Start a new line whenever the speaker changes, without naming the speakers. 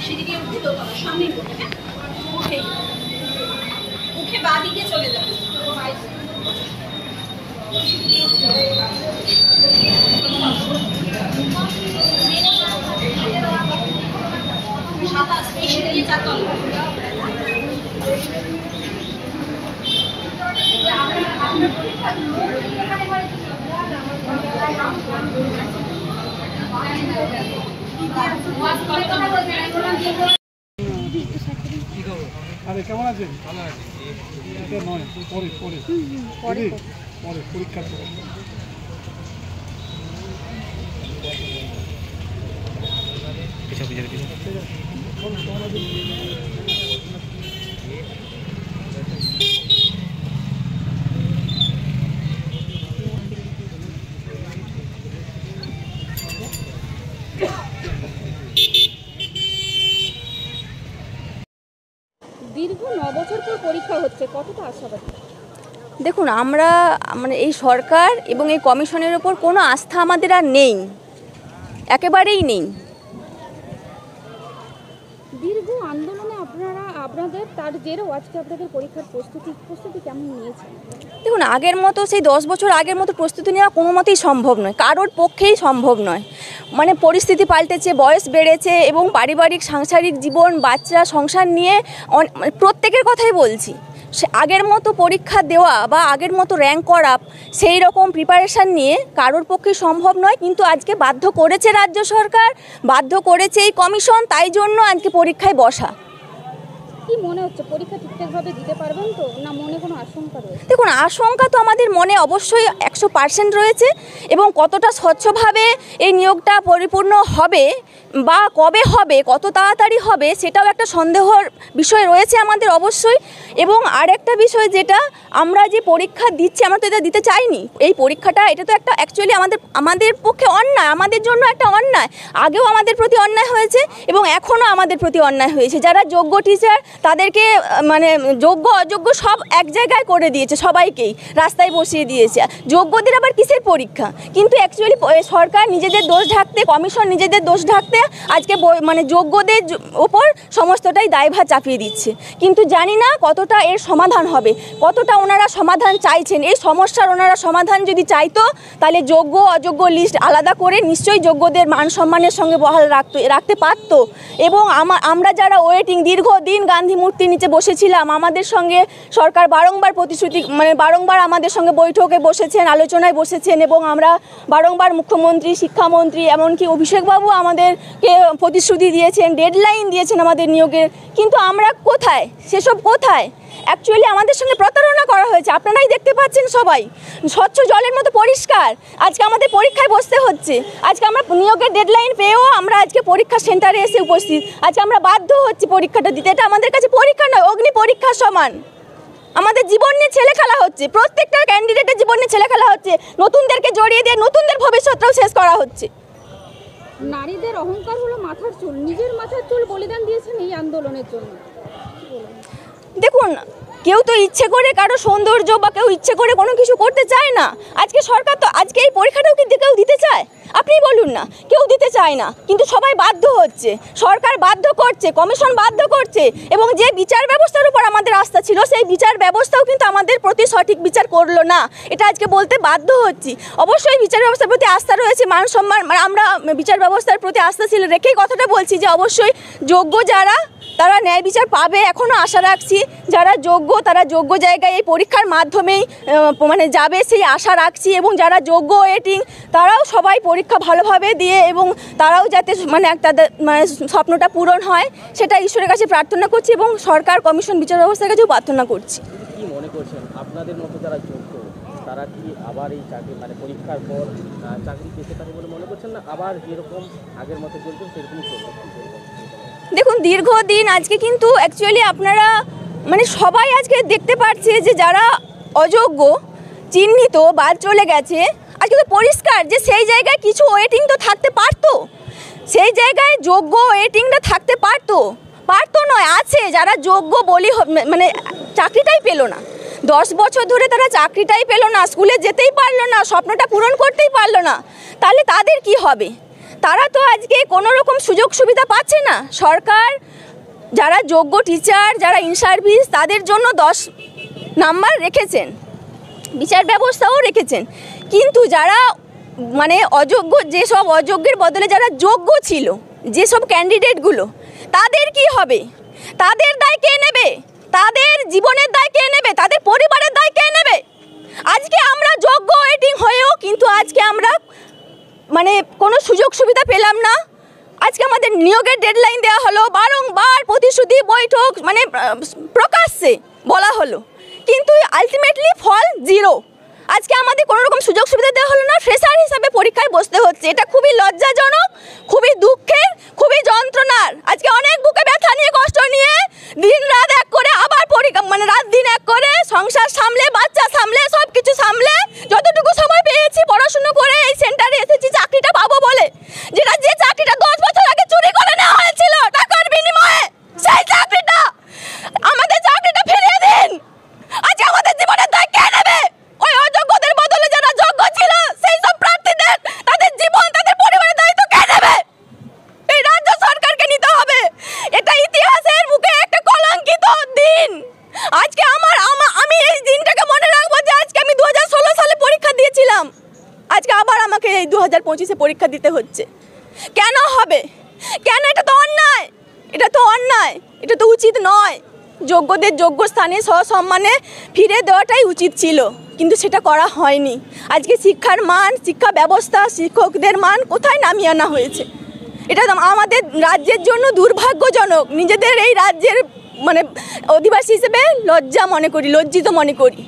সিঁড়ি দিয়ে উঠে দোতলা সামনেই উঠে, উঠে উঠে বাঁ দিকে চলে যাবে। সাতাশ এই সিঁড়ি দিয়ে 4 তলা।
আরে কেমন আছেন? ভালো আছি। এটা নয় পরে পরে পরে পরে পরীক্ষা করে
পিছা পিছা পিছা
দীর্ঘ 9 বছর পর পরীক্ষা হচ্ছে, কতটা আশাবাদী?
দেখুন, আমরা মানে এই সরকার এবং এই কমিশনের ওপর কোনো আস্থা আমাদের আর নেই, একেবারেই নেই।
দীর্ঘ আন্দোলনে আপনাদের তার জেরেও আজকে আপনাদের পরীক্ষার প্রস্তুতি কেমন নিয়েছেন?
দেখুন, আগের মতো সেই 10 বছর আগের মতো প্রস্তুতি নেওয়া কোনো মতেই সম্ভব নয়, কারোর পক্ষেই সম্ভব নয়। মানে পরিস্থিতি পাল্টেছে, বয়স বেড়েছে এবং পারিবারিক সাংসারিক জীবন, বাচ্চা, সংসার নিয়ে প্রত্যেকের কথাই বলছি। আগের মতো পরীক্ষা দেওয়া বা আগের মতো র্যাঙ্ক করা, সেই রকম প্রিপারেশান নিয়ে কারোর পক্ষে সম্ভব নয়। কিন্তু আজকে বাধ্য করেছে রাজ্য সরকার, বাধ্য করেছে এই কমিশন, তাই জন্য আজকে পরীক্ষায় বসা।
কি মনে হচ্ছে, পরীক্ষা ঠিকঠাকভাবে দিতে পারবেন তো, না মনে কোনো আশঙ্কা রয়েছে?
দেখুন, আশঙ্কা তো আমাদের মনে অবশ্যই 100% রয়েছে, এবং কতটা স্বচ্ছভাবে এই নিয়োগটা পরিপূর্ণ হবে বা কবে হবে, কত তাড়াতাড়ি হবে, সেটাও একটা সন্দেহর বিষয় রয়েছে আমাদের অবশ্যই। এবং আরেকটা বিষয়, যেটা আমরা যে পরীক্ষা দিচ্ছি, আমরা তো এটা দিতে চাইনি। এই পরীক্ষাটা, এটা তো একটা অ্যাকচুয়ালি আমাদের পক্ষে অন্যায়, আমাদের জন্য একটা অন্যায়। আগেও আমাদের প্রতি অন্যায় হয়েছে এবং এখনও আমাদের প্রতি অন্যায় হয়েছে। যারা যোগ্য টিচার, তাদেরকে মানে যোগ্য অযোগ্য সব এক জায়গায় করে দিয়েছে, সবাইকেই রাস্তায় বসিয়ে দিয়েছে। যোগ্যদের আবার কিসের পরীক্ষা? কিন্তু অ্যাকচুয়ালি সরকার নিজেদের দোষ ঢাকতে, কমিশন নিজেদের দোষ ঢাকতে আজকে মানে যোগ্যদের ওপর সমস্তটাই দায়ভার চাপিয়ে দিচ্ছে। কিন্তু জানি না কতটা এর সমাধান হবে, কতটা ওনারা সমাধান চাইছেন। এই সমস্যার ওনারা সমাধান যদি চাইতো, তাহলে যোগ্য অযোগ্য লিস্ট আলাদা করে নিশ্চয়ই যোগ্যদের মান সম্মানের সঙ্গে বহাল রাখতে পারত। এবং আমরা যারা ওয়েটিং, দীর্ঘদিন গান্ধী মূর্তির নিচে বসেছিলাম, আমাদের সঙ্গে সরকার বারংবার প্রতিশ্রুতি, মানে বারংবার আমাদের সঙ্গে বৈঠকে বসেছেন, আলোচনায় বসেছেন, এবং আমরা বারংবার মুখ্যমন্ত্রী, শিক্ষামন্ত্রী, এমনকি অভিষেকবাবু আমাদেরকে প্রতিশ্রুতি দিয়েছেন, ডেডলাইন দিয়েছেন আমাদের নিয়োগের। কিন্তু আমরা কোথায়, সেসব কোথায়? অ্যাকচুয়ালি আমাদের সঙ্গে প্রতারণা করা হয়েছে, আপনারাই দেখতে পাচ্ছেন সবাই, স্বচ্ছ জলের মতো পরিষ্কার। আজকে আমাদের পরীক্ষায় বসতে হচ্ছে, আজকে আমরা নিয়োগের ডেডলাইন পেয়েও আমরা আজকে পরীক্ষা সেন্টারে এসে উপস্থিত, আজকে আমরা বাধ্য হচ্ছি পরীক্ষাটা দিতে। এটা আমাদের কাছে পরীক্ষা নয়, অগ্নি পরীক্ষার সমান। আমাদের জীবন নিয়ে ছেলে খেলা হচ্ছে, প্রত্যেকটা ক্যান্ডিডেটের জীবন নিয়ে ছেলে খেলা হচ্ছে, নতুনদেরকে জড়িয়ে দিয়ে নতুনদের ভবিষ্যৎটাও শেষ করা হচ্ছে।
নারীদের অহংকার হলো মাথার চুল, নিজের মাথার চুল বলিদান দিয়েছেন এই আন্দোলনের জন্য।
দেখুন, কেউ তো ইচ্ছে করে কারো সৌন্দর্য বা কেউ ইচ্ছে করে কোনো কিছু করতে চায় না। আজকে সরকার তো আজকে এই পরীক্ষাটাও কি কেউ দিতে চায়? আপনি বলুন না, কেউ দিতে চায় না, কিন্তু সবাই বাধ্য হচ্ছে, সরকার বাধ্য করছে, কমিশন বাধ্য করছে। এবং যে বিচার ব্যবস্থার উপর আমাদের আস্থা ছিল, সেই বিচার ব্যবস্থাও কিন্তু আমাদের প্রতি সঠিক বিচার করলো না, এটা আজকে বলতে বাধ্য হচ্ছি। অবশ্যই বিচার ব্যবস্থার প্রতি আস্থা রয়েছে, মান সম্মান, আমরা বিচার ব্যবস্থার প্রতি আস্থা ছিল রেখেই কথাটা বলছি যে অবশ্যই যোগ্য যারা, তারা ন্যায় বিচার পাবে, এখনও আশা রাখছি। যারা যোগ্য, তারা যোগ্য জায়গায় এই পরীক্ষার মাধ্যমেই মানে যাবে, সেই আশা রাখছি। এবং যারা যোগ্য ওয়েটিং, তারাও সবাই পরীক্ষা ভালোভাবে দিয়ে এবং তারাও যাতে মানে তাদের মানে স্বপ্নটা পূরণ হয়, সেটা ঈশ্বরের কাছে প্রার্থনা করছি এবং সরকার, কমিশন, বিচার ব্যবস্থার কাছেও প্রার্থনা করছি।
কি মনে করছেন, আপনাদের মতো যারা যোগ্য, তারা কি আবার এই চাকরি মানে পরীক্ষার পর চাকরি পেতে পারে বলে মনে করছেন, না আবার যেরকম আগের মতো চলছে সেরকমই চলবে?
দেখুন, দীর্ঘদিন আজকে কিন্তু অ্যাকচুয়ালি আপনারা মানে সবাই আজকে দেখতে পাচ্ছে যে যারা অযোগ্য চিহ্নিত বাদ চলে গেছে, আজকে তো পরিষ্কার যে সেই জায়গায় কিছু ওয়েটিং তো থাকতে পারতো, সেই জায়গায় যোগ্য ওয়েটিংটা থাকতে পারতো নয়, আছে যারা যোগ্য বলি মানে চাকরিটাই পেলো না। 10 বছর ধরে তারা চাকরিটাই পেলো না, স্কুলে যেতেই পারলো না, স্বপ্নটা পূরণ করতেই পারলো না। তাহলে তাদের কি হবে? তারা তো আজকে কোনো রকম সুযোগ সুবিধা পাচ্ছে না। সরকার যারা যোগ্য টিচার, যারা ইন সার্ভিস, তাদের জন্য 10 নাম্বার রেখেছেন, বিচার ব্যবস্থাও রেখেছেন, কিন্তু যারা মানে অযোগ্য, যেসব অযোগ্যের বদলে যারা যোগ্য ছিল, যেসব ক্যান্ডিডেটগুলো, তাদের কি হবে? তাদের দায় কে নেবে? তাদের জীবনের দায় কে নেবে? তাদের পরিবারের দায় কে নেবে? আজকে আমরা যোগ্য ওয়েটিং হয়েও কিন্তু আজকে আমরা মানে কোনো সুযোগ সুবিধা পেলাম না। আজকে আমাদের নিয়োগের ডেডলাইন দেওয়া হলো, বারংবার প্রতিশ্রুতি বৈঠক মানে প্রকাশ্যে বলা হলো, কিন্তু আলটিমেটলি ফল 0। আজকে আমাদের কোনো রকম সুযোগ সুবিধা দেওয়া হলো না, ফ্রেশার হিসাবে পরীক্ষায় বসতে হচ্ছে। এটা খুবই লজ্জাজনক, খুবই দুঃখের, খুবই যন্ত্রণার। আজকে অনেক বুকে ব্যথা নিয়ে, কষ্ট নিয়ে দিন রাত এক করে আবার পরীক্ষা মানে রাত দিন এক করে সংসার সামলে, বাচ্চা সামলে, সব কিছু সামলে যতটুকু সময় পেয়েছি পড়াশুনো করে এই সেন্টারে এসেছি চাকরিটা পাবো বলে, যেটা যে চাকরিটা 10 বছর আগে চুরি করে নেওয়া হয়েছিল টাকার বিনিময়ে, সেই চাকরিটা, আমাদের চাকরিটা ফিরিয়ে দিন। আজকে আমাদের জীবনের দায় কে নেবে? ওই অযোগ্যদের বদলে যারা যোগ্য ছিল সেই সব প্রার্থীদের, তাদের জীবন, তাদের পরিবারের দায়িত্ব কে নেবে? এই রাজ্য সরকারকে নিতে হবে। এটা ইতিহাসের বুকে একটা কলঙ্কিত দিন। আজকে আমি এই দিনটাকে মনে রাখবো যে আজকে আমি 2016 সালে পরীক্ষা দিয়েছিলাম, আজকে আবার আমাকে এই 2025-এ পরীক্ষা দিতে হচ্ছে। কেন হবে? কেন? এটা তো অন্যায়, এটা তো অন্যায়, এটা তো উচিত নয়। যোগ্যদের যোগ্য স্থানে সসম্মানে ফিরে দেওয়াটাই উচিত ছিল, কিন্তু সেটা করা হয়নি। আজকে শিক্ষার মান, শিক্ষা ব্যবস্থা, শিক্ষকদের মান কোথায় নামিয়ে আনা হয়েছে? এটা আমাদের রাজ্যের জন্য দুর্ভাগ্যজনক। নিজেদের এই রাজ্যের মানে অধিবাসী হিসেবে লজ্জিত মনে করি।